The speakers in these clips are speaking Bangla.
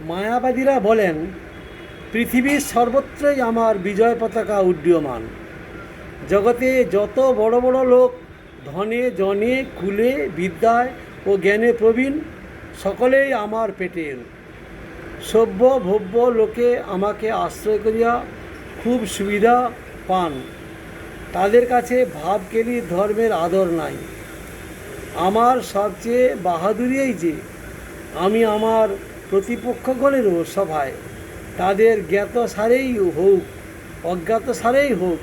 মায়াবাদীরা বলেন, পৃথিবীর সর্বত্রই আমার বিজয় পতাকা উড্ডীয়মান। জগতে যত বড় বড় লোক, ধনে জনে কুলে বিদ্যায় ও জ্ঞানে প্রবীণ, সকলেই আমার পেটের। সভ্য ভব্য লোকে আমাকে আশ্রয় করিয়া খুব সুবিধা পান। তাদের কাছে ভাবকেলি ধর্মের আদর নাই। আমার সবচেয়ে বাহাদুরি এই যে আমি আমার প্রতিপক্ষগণেরও সভায়, তাদের জ্ঞাত সারেই হোক অজ্ঞাত সারেই হোক,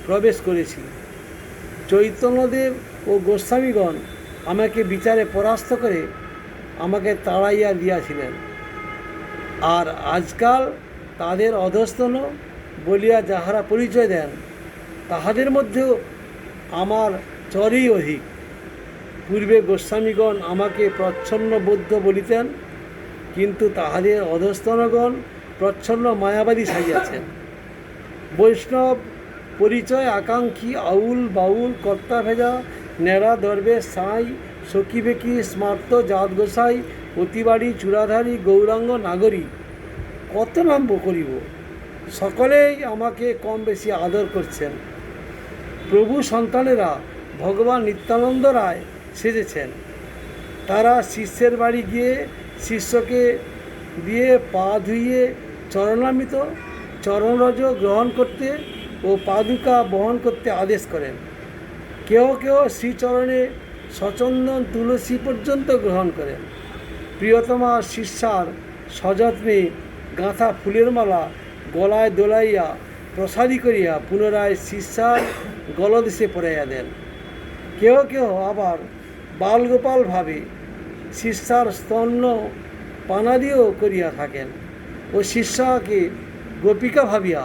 প্রবেশ করেছি। চৈতন্যদেব ও গোস্বামীগণ আমাকে বিচারে পরাস্ত করে আমাকে তাড়াইয়া দিয়াছিলেন, আর আজকাল তাদের অধস্তন বলিয়া যাহারা পরিচয় দেন, তাহাদের মধ্যেও আমার চরই অধিক। পূর্বে গোস্বামীগণ আমাকে প্রচ্ছন্ন বৌদ্ধ বলিতেন, কিন্তু তাহাদের অধস্তনগণ প্রচ্ছন্ন মায়াবাদী সাজিয়াছেন। বৈষ্ণব পরিচয় আকাঙ্ক্ষী আউল বাউল কর্তা ভেজা নেড়া দরবেশ সাঁই সখী বেকি স্মার্ত জাত গোসাই অতিবাড়ি চূড়াধারী গৌরাঙ্গ নাগরী, কত নাম করিব। সকলেই আমাকে কম বেশি আদর করছেন। প্রভু সন্তানেরা ভগবান নিত্যানন্দ রায় সেজেছেন। তারা শিষ্যের বাড়ি গিয়ে শিষ্যকে দিয়ে পা ধুইয়ে চরণামৃত চরণরজ গ্রহণ করতে ও পাদুকা বহন করতে আদেশ করেন। কেউ কেউ শ্রীচরণে সচন্দন তুলসী পর্যন্ত গ্রহণ করেন। প্রিয়তমা শিষ্যার সযত্নে গাঁথা ফুলের মালা গলায় দোলাইয়া প্রসাদী করিয়া পুনরায় শিষ্যার গলদেশে পরাইয়া দেন। কেউ কেউ আবার বালগোপাল ভাবে শিষ্যার স্তন্য পানাদিও করিয়া থাকেন ও শিষ্যাকে গোপিকা ভাবিয়া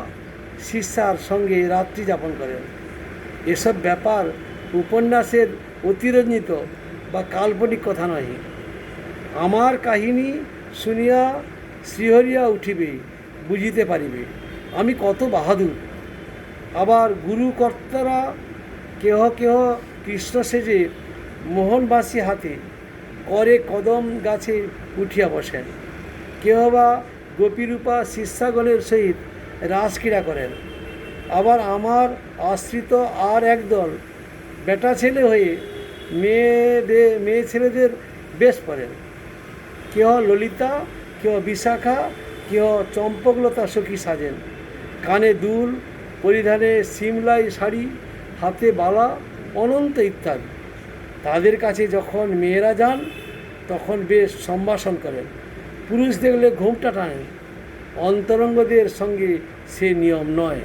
শিষ্যার সঙ্গে রাত্রি যাপন করেন। এসব ব্যাপার উপন্যাসের অতিরঞ্জিত বা কাল্পনিক কথা নয়। আমার কাহিনী শুনিয়া শ্রীহরিয়া উঠিবে, বুঝিতে পারিবে আমি কত বাহাদুর। আবার গুরুকর্তারা কেহ কেহ কৃষ্ণ সেজে মোহনবাসী হাতে করে কদম গাছে উঠিয়া বসেন। কেহ বা গোপীরূপা শিষ্যাগণের সহিত রাসক্রীড়া করেন। আবার আমার আশ্রিত আর একদল বেটা ছেলে হয়ে মেয়ে ছেলেদের বেশ পড়েন। কেহ ললিতা, কেহ বিশাখা, কেহ চম্পকলতা সখী সাজেন। কানে দুল, পরিধানে সিমলাই শাড়ি, হাতে বালা, অনন্ত ইত্যাদি। তাদের কাছে যখন মেয়েরা যান তখন বেশ সম্ভাষণ করেন। পুরুষ দেখলে ঘোমটা টানেন। অন্তরঙ্গদের সঙ্গে সে নিয়ম নয়।